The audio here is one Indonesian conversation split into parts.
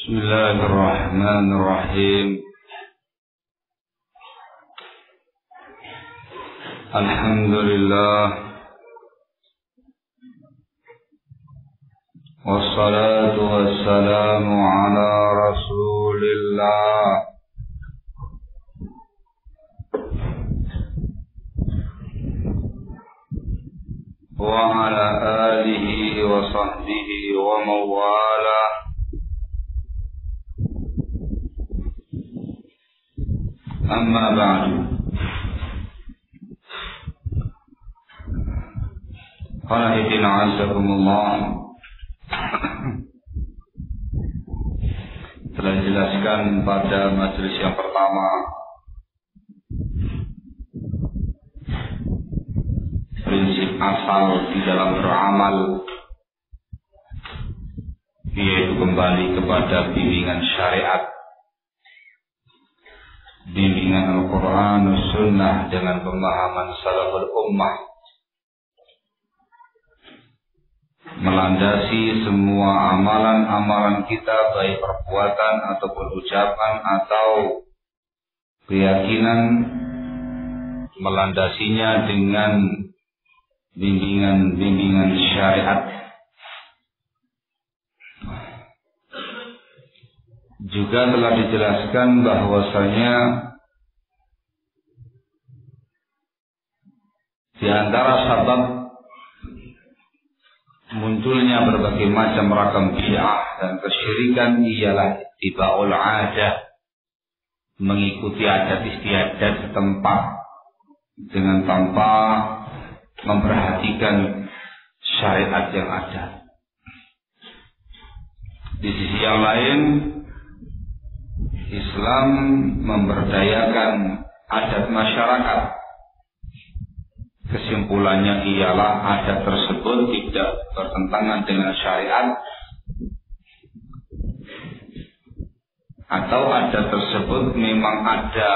Bismillahirrahmanirrahim. Alhamdulillah. Wassalatu wassalamu ala Rasulillah. Wa ala alihi wa sahbihi wa mawalah. Amma ba'du. Qanahidina azakumullah. Telah dijelaskan pada majelis yang pertama prinsip asal di dalam beramal, yaitu kembali kepada bimbingan syariat, bimbingan Al-Quran, Sunnah dengan pemahaman salaful ummah, melandasi semua amalan-amalan kita, baik perbuatan ataupun ucapan atau keyakinan, melandasinya dengan bimbingan syariat. Juga telah dijelaskan bahwasanya di antara sebab munculnya berbagai macam ragam bid'ah dan kesyirikan ialah ittiba'ul 'adah, mengikuti adat istiadat setempat dengan tanpa memperhatikan syariat yang ada. Di sisi yang lain, Islam memberdayakan adat masyarakat. Kesimpulannya ialah adat tersebut tidak bertentangan dengan syariat, atau adat tersebut memang ada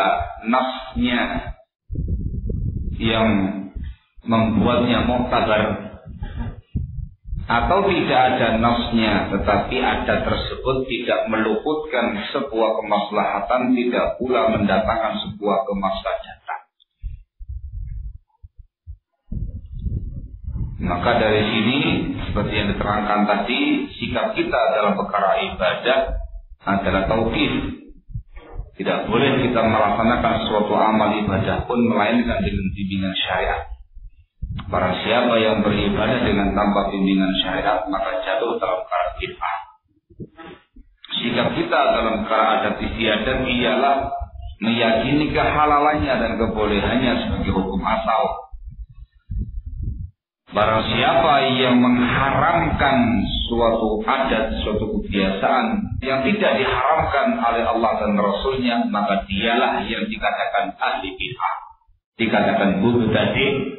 nasnya yang membuatnya muktabar, atau tidak ada nasnya tetapi adat tersebut tidak meluputkan sebuah kemaslahatan, tidak pula mendatangkan sebuah kemaslahatan. Maka dari sini, seperti yang diterangkan tadi, sikap kita dalam perkara ibadah adalah tauqif. Tidak boleh kita melaksanakan suatu amal ibadah pun melainkan dengan bimbingan syariat. Barang siapa yang beribadah dengan tanpa bimbingan syariat, maka jatuh dalam perkara bid'ah. Sikap kita dalam perkara adat istiadat ialah meyakini kehalalannya dan kebolehannya sebagai hukum asal. Barang siapa yang mengharamkan suatu adat, suatu kebiasaan yang tidak diharamkan oleh Allah dan Rasulnya, maka dialah yang dikatakan ahli bid'ah, dikatakan mubtadi',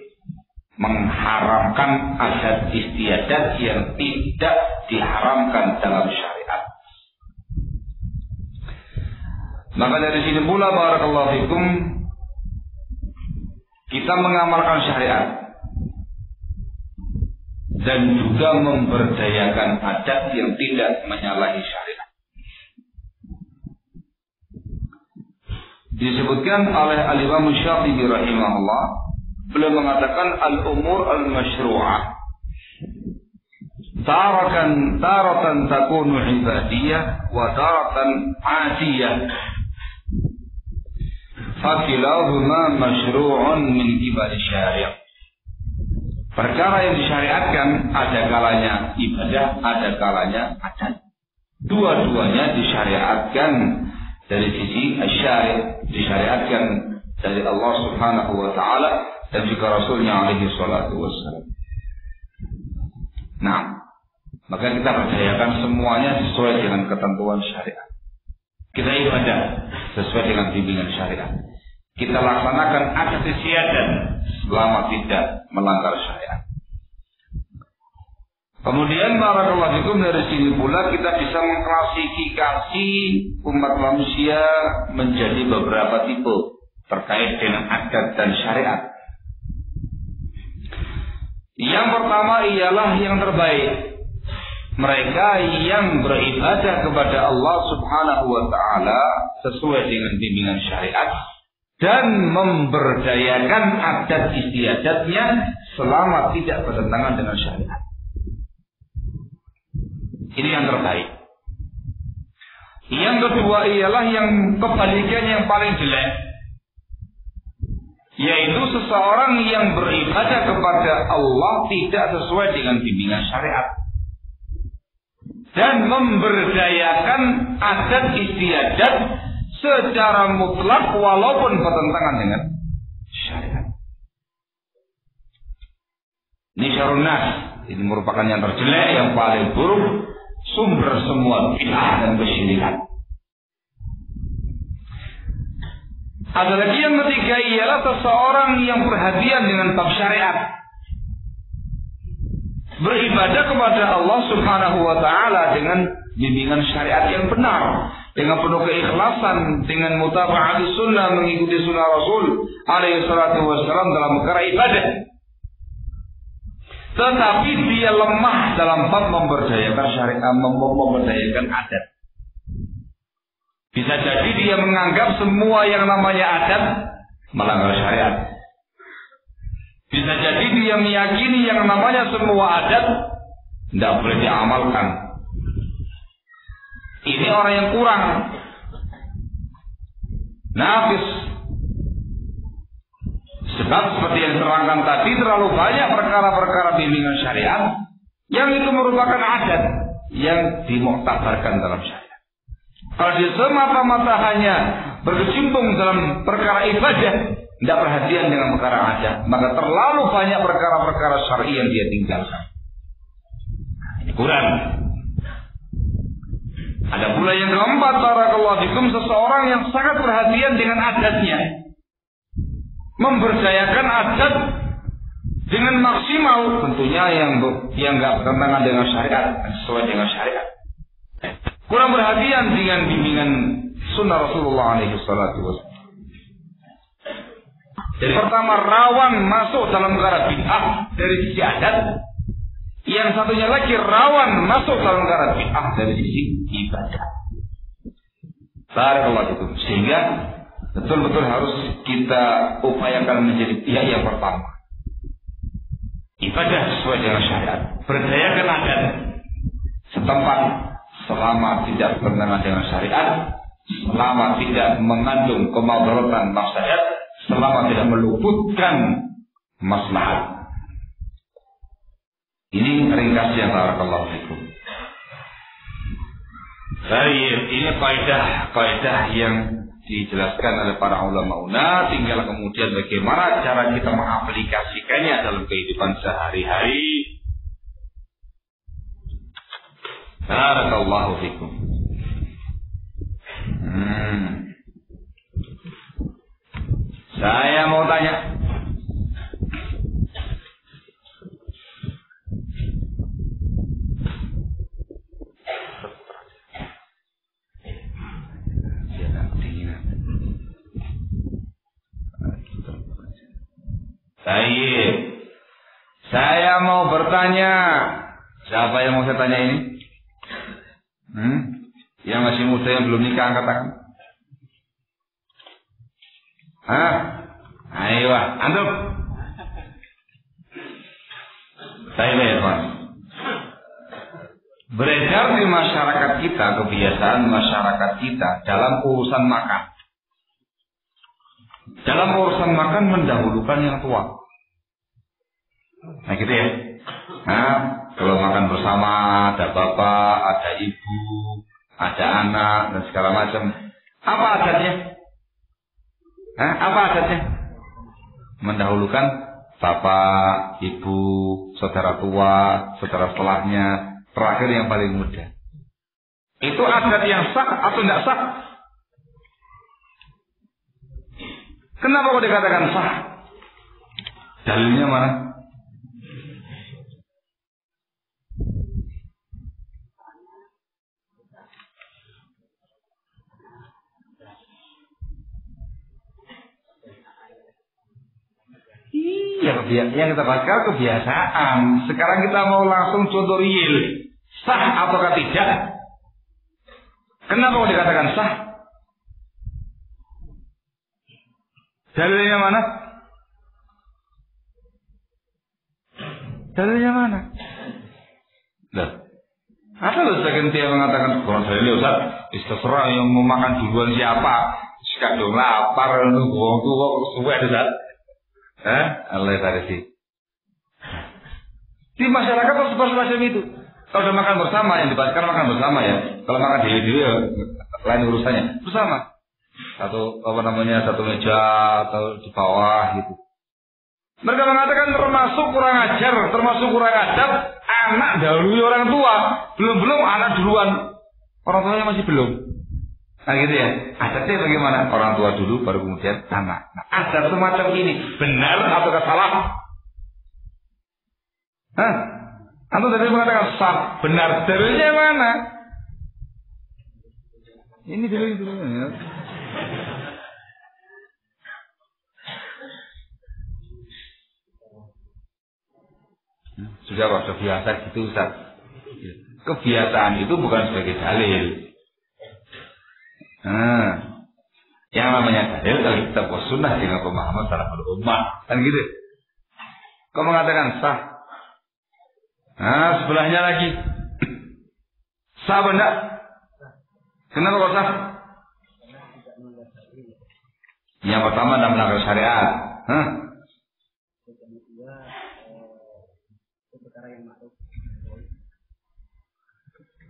mengharamkan adat istiadat yang tidak diharamkan dalam syariat. Maka dari sini pula barakallahu fikum, kita mengamalkan syariat dan juga memberdayakan adat yang tidak menyalahi syariat. Disebutkan oleh Al-Imam Syafi'i rahimahullah, beliau mengatakan al-umur al-masyru'ah taratan takunu ibadiyah wa taratan adiyah, fakilahuma masyru'un min qibali syari'. Perkara yang disyariatkan ada kalanya ibadah, ada kalanya adat. Dua-duanya disyariatkan dari sisi syari', disyariatkan dari Allah Subhanahu wa taala dan juga Rasulnya alaihi salatu wassalam. Nah, maka kita berdayakan semuanya sesuai dengan ketentuan syariat. Kita ibadah sesuai dengan bimbingan syariat. Kita laksanakan adat istiadat selama tidak melanggar syariat. Kemudian barakallahu fikum, dari sini pula kita bisa mengklasifikasi umat manusia menjadi beberapa tipe terkait dengan adat dan syariat. Yang pertama ialah yang terbaik. mereka yang beribadah kepada Allah Subhanahu wa taala sesuai dengan bimbingan syariat dan memberdayakan adat istiadatnya selama tidak bertentangan dengan syariat. Ini yang terbaik. Yang kedua ialah yang kebalikannya yang paling jelek, yaitu seseorang yang beribadah kepada Allah tidak sesuai dengan bimbingan syariat dan memberdayakan adat istiadat secara mutlak walaupun bertentangan dengan syariat. Ini syarrun nas. Ini merupakan yang terjelek, yang paling buruk, sumber semua bid'ah dan kesyirikan. Ada lagi yang ketiga ialah seseorang yang perhatian dengan bab syariat, beribadah kepada Allah Subhanahu wa taala dengan bimbingan syariat yang benar, dengan penuh keikhlasan, dengan mutaba'at sunnah, mengikuti sunnah Rasul alaihi salatu wassalam dalam perkara ibadah. Tetapi dia lemah dalam bab memberdayakan syariat, memberdayakan adat. Bisa jadi dia menganggap semua yang namanya adat melanggar syariat. Bisa jadi dia meyakini yang namanya semua adat tidak boleh diamalkan. Ini orang yang kurang, nafis. Sebab seperti yang diterangkan tadi, terlalu banyak perkara-perkara bimbingan syariat yang itu merupakan adat yang dimuktabarkan dalam syariat. Kalau dia semata-mata hanya berkecimpung dalam perkara ibadah, tidak perhatian dengan perkara adat, maka terlalu banyak perkara-perkara syar'i yang dia tinggalkan. Ini kurang. Ada pula yang keempat, barakallahu fikum, seseorang yang sangat perhatian dengan adatnya, memberdayakan adat dengan maksimal, tentunya yang nggak bertentangan dengan syariat, sesuai dengan syariat. Kurang perhatian dengan bimbingan sunnah Rasulullah alaihi salatu wasallam. Jadi pertama, rawan masuk dalam perkara bid'ah dari sisi adat. Yang satunya lagi rawan masuk dalam perkara bid'ah dari sisi ibadah. Barakallahu fikum. Sehingga betul-betul harus kita upayakan menjadi pihak yang pertama. Ibadah sesuai dengan syariat, berdayakan adat setempat selama tidak bertentangan dengan syariat, selama tidak mengandung kemadaratan mafsadat, selama tidak meluputkan maslahat. Ini ringkasnya, barakallahu fikum. Baik, ini kaidah yang dijelaskan oleh para ulama. Tinggal kemudian bagaimana cara kita mengaplikasikannya dalam kehidupan sehari-hari. Barakallahu fikum. Saya mau tanya, saya mau bertanya. Siapa yang mau saya tanya ini? Yang masih muda yang belum nikah, angkat tangan. Ayo, antum. Saya Pak. Beredar di masyarakat kita kebiasaan masyarakat kita dalam urusan makan. Dalam urusan makan mendahulukan yang tua. Nah gitu ya. Kalau makan bersama ada bapak, ada ibu, ada anak dan segala macam. Apa adatnya? Apa adatnya? Mendahulukan bapak, ibu, saudara tua, saudara setelahnya, terakhir yang paling muda. Itu adat yang sah atau tidak sah? Kenapa kok dikatakan sah? Dalilnya mana? Yang kita bahas kebiasaan. Sekarang kita mau langsung contoh real. Sah ataukah tidak? Kenapa kok dikatakan sah? Dalilnya mana? Dalilnya mana? Loh, ada loh sebagian dia mengatakan kurang dalilnya Ustaz, terserah yang mau makan duluan siapa? Kadung lapar, wong tua suwe Ustaz. Allah dari sih. Di masyarakat kok semacam itu. Kalau sudah makan bersama, yang dibahaskan makan bersama ya. Kalau makan dewi-dewi ya, lain urusannya. Bersama. Satu meja atau di bawah gitu. Mereka mengatakan termasuk kurang ajar, termasuk kurang adab, anak dahului orang tua, belum anak duluan, orang tuanya masih belum. Nah gitu ya. Adabnya bagaimana? Orang tua dulu, baru kemudian anak. Nah, adab semacam ini benar atau salah? Antum tadi mengatakan sah, benar, dalilnya mana? Ini dalilnya. Sudah Pak, sudah biasa gitu Ustaz. Kebiasaan itu bukan sebagai dalil. Yang namanya dalil kalau kita sunnah dengan pemahaman salaful ummah, kan gitu. Kau mengatakan sah. Sebelahnya lagi sah benar. Kenapa kok sah? Yang pertama dalam melanggar syariat.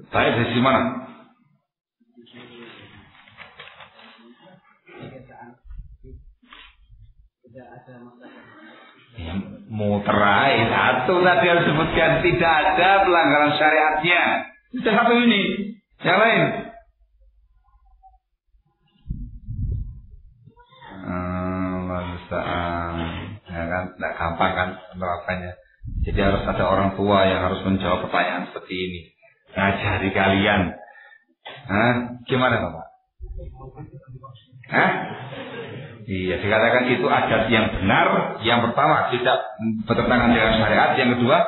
Baik dari sisi mana? Ya, muterai satu tadi harus sebutkan tidak ada pelanggaran syariatnya. Sudah satu ini, yang lain. Ya kan, tidak gampang kan menerapkannya. Jadi harus ada orang tua yang harus menjawab pertanyaan seperti ini. Ngajari kalian. Gimana Bapak? Iya, dikatakan itu adat yang benar. Yang pertama, tidak bertentangan dengan syariat. Yang kedua,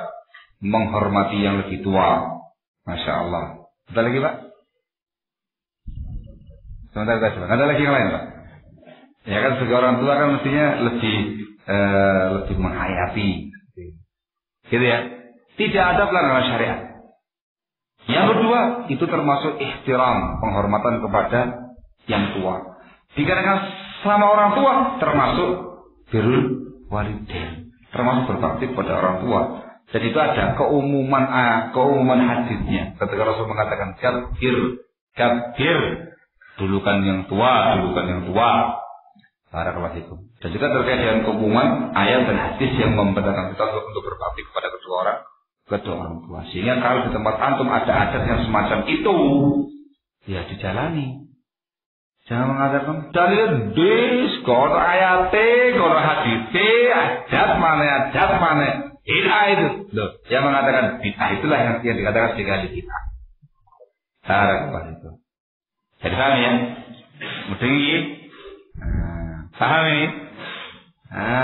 menghormati yang lebih tua. Masya Allah. Ada lagi Pak? Sebentar kita coba. Ada lagi yang lain Pak? Ya kan sebagai orang tua kan mestinya lebih menghayati. Gitu ya. Tidak ada pelanggaran syariat. Yang kedua, itu termasuk ihtiram, penghormatan kepada yang tua. Dikarenakan sama orang tua, termasuk birrul walidain, termasuk berbakti kepada orang tua. Jadi itu ada keumuman hadisnya. Ketika Rasul mengatakan kabir, dulukan yang tua. Barakallahu fikum. Dan juga terkait dengan keumuman ayat dan hadis yang membenarkan kita untuk berbakti kepada kedua orang tua. Sehingga kalau di tempat antum ada adat yang semacam itu, ya dijalani. Jangan mengatakan dalil bis, kono ayate, kono hadite, adat mana. Bid'ah itu. Loh, yang mengatakan bid'ah itulah yang dikatakan sekali kita. Barakallahu fikum. Jadi paham ya? Mudeng iki. Paham ini?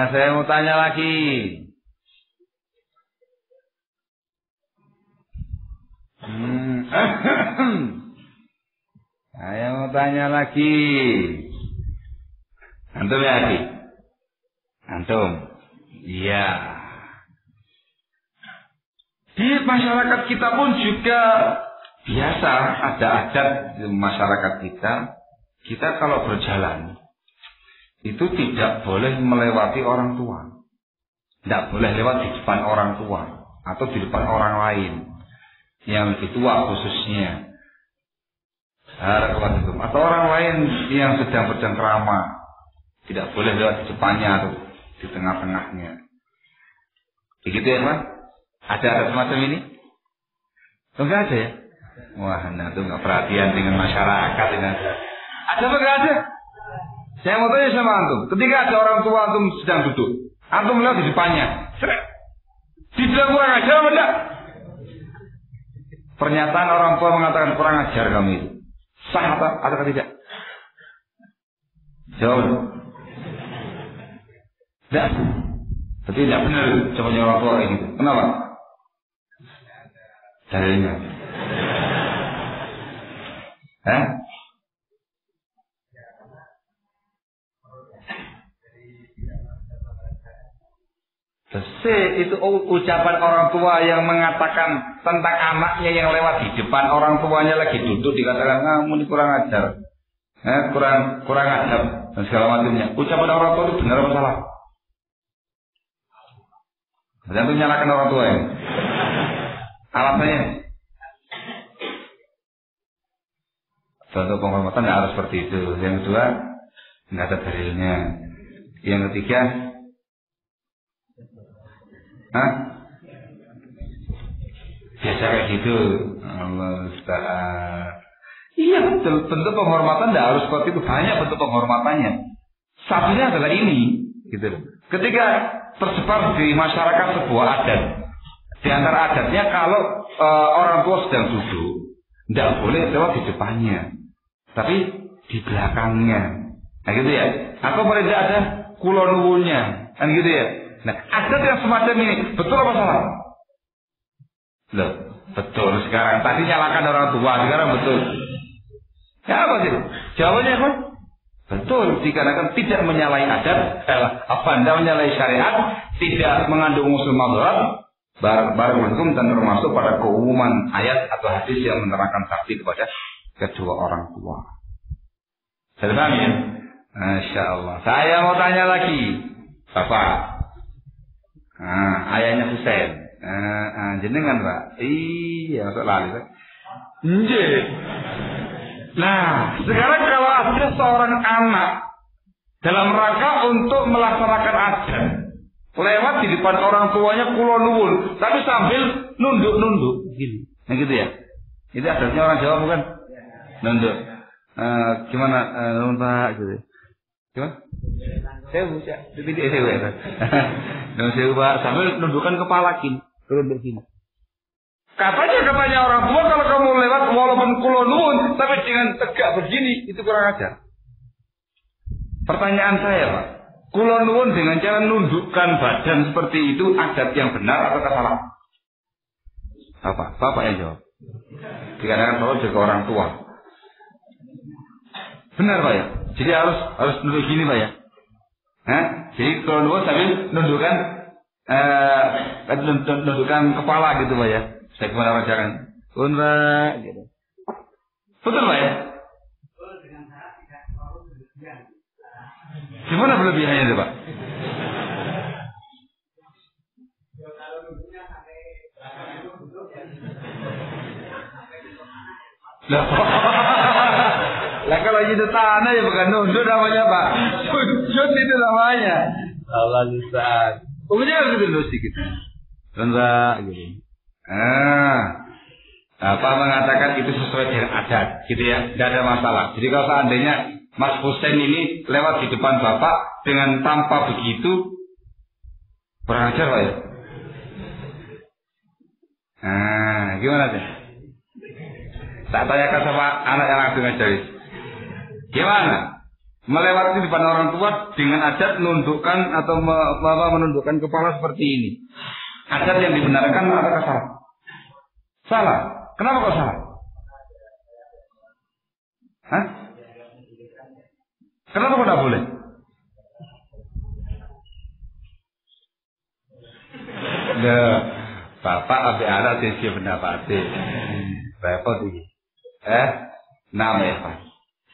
Saya mau tanya lagi. Saya mau tanya lagi. Antum ya, Adi? Antum? Iya. Di masyarakat kita pun juga biasa ada adat di masyarakat kita. Kita kalau berjalan itu tidak boleh melewati orang tua. Tidak boleh lewat di depan orang tua atau di depan orang lain yang lebih tua khususnya. Atau orang lain yang sedang bercengkrama, tidak boleh lewat di depannya atau di tengah-tengahnya. Begitu ya Pak? Ada semacam ini? Enggak ada ya? Wah, itu nggak perhatian dengan masyarakat ini. Ada apa nggak ada? Saya mau tanya sama antum, ketika ada orang tua antum sedang duduk, antum lewat di depannya, dibilang kurang ajar apa enggak? Pernyataan orang tua mengatakan kurang ajar kamu itu, sah atau tidak? Jawab. Tidak. Tapi tidak benar jawabannya orang tua kayak gitu. Kenapa? Dalilnya. Itu ucapan orang tua yang mengatakan tentang anaknya yang lewat di depan orang tuanya lagi duduk dikatakan kamu ini kurang ajar, kurang adab dan segala macamnya. Ucapan orang tua itu benar atau salah? Jangan menyalahkan orang tua ya. Alasannya contoh penghormatan tidak harus seperti itu. Yang kedua tidak ada dalilnya. Yang ketiga biasa kayak gitu. Allah Ustaz. Iya betul, bentuk penghormatan tidak harus seperti itu. Banyak bentuk penghormatannya. Satunya adalah ini, gitu. Ketika tersebar di masyarakat sebuah adat, di antara adatnya kalau orang tua sedang duduk, tidak boleh lewat di depannya, tapi di belakangnya. Nah gitu ya. Atau mereka ada kulonwunya, kan gitu ya. Nah, adat yang semacam ini betul apa salah? Loh, betul sekarang. Tadi nyalakan orang tua, sekarang betul. Ya apa sih? Jawabannya apa? Betul, dikarenakan tidak menyalahi adat, tidak menyalahi syariat, tidak mengandung unsur madharat, barang hukum dan termasuk pada keumuman ayat atau hadis yang menerangkan bakti kepada kedua orang tua. Saya paham ya? Masya Allah. Saya mau tanya lagi, Bapak. Ayahnya Husain. Jenengan Pak. Iya, masuk lali Pak. Nah, sekarang kalau ada seorang anak dalam rangka untuk melaksanakan adat, lewat di depan orang tuanya kulonwun, tapi sambil nunduk-nunduk gini. Nah gitu ya. Itu adatnya orang Jawa bukan? Nunduk. Gimana Pak gitu. Gimana? Saya buka. Saya Pak sambil nundukkan kepala gini, nunduk gini. Katanya orang tua kalau kamu lewat walaupun kulonwun tapi dengan tegak begini itu kurang ajar. Pertanyaan saya Pak, kulonwun dengan cara nundukkan badan seperti itu adat yang benar atau salah? Bapak yang jawab. Dikarenakan Bapak juga orang tua. Benar Pak ya. Jadi harus nunduk gini Pak ya. Jadi kulonwun sambil nundukkan kepala gitu Pak ya. Saya kemana jangan unra gitu. Betul Pak ya? Gimana berlebihannya itu Pak? Lah kalau itu tanah ya bukan nunduk namanya Pak. Sujud itu namanya. Allah lisan. Pokoknya harus dulu sedikit. Unra gitu. Apa mengatakan itu sesuai dengan adat, gitu ya, tidak ada masalah. Jadi kalau seandainya Mas Husain ini lewat di depan Bapak dengan tanpa begitu, kurang ajar Pak ya? Gimana sih? Tak tanyakan sama anak yang langsung ngajarin. Gimana? Melewati di depan orang tua dengan adat menundukkan atau menundukkan kepala seperti ini. Adat yang dibenarkan atau salah? Salah. Kenapa kok salah? Kenapa kok tidak boleh? Bapak ambil anak sisi pendapat. Repot ini. Namanya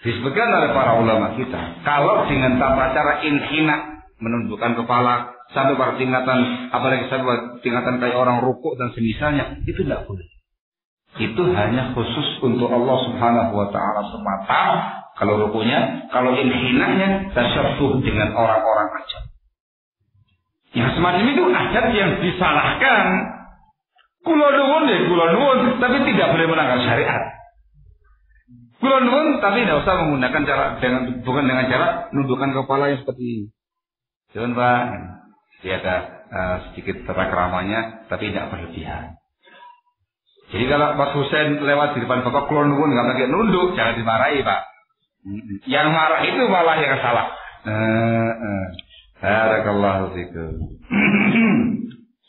disebutkan oleh para ulama kita, kalau dengan tata cara inhina menundukkan kepala sampai pada tingkatan, apalagi sampai tingkatan kayak orang rukuk dan semisalnya, itu tidak boleh. Itu hanya khusus untuk Allah Subhanahu wa Ta'ala semata. Kalau rukuknya, kalau inhinanya tasyabbuh dengan orang-orang aja. Yang semacam itu adat yang disalahkan. Kulonwun, tapi tidak boleh melanggar syariat. Kulonwun, tapi tidak usah menggunakan bukan dengan cara nundukkan kepala yang seperti ini. Jangan Pak. Dia ada sedikit tata keramanya, tapi tidak berlebihan. Jadi kalau Mas Husain lewat di depan Bapak kulonwun nggak pakai nunduk, jangan dimarahi Pak. Yang marah itu malah yang salah. Barakallahu fikum.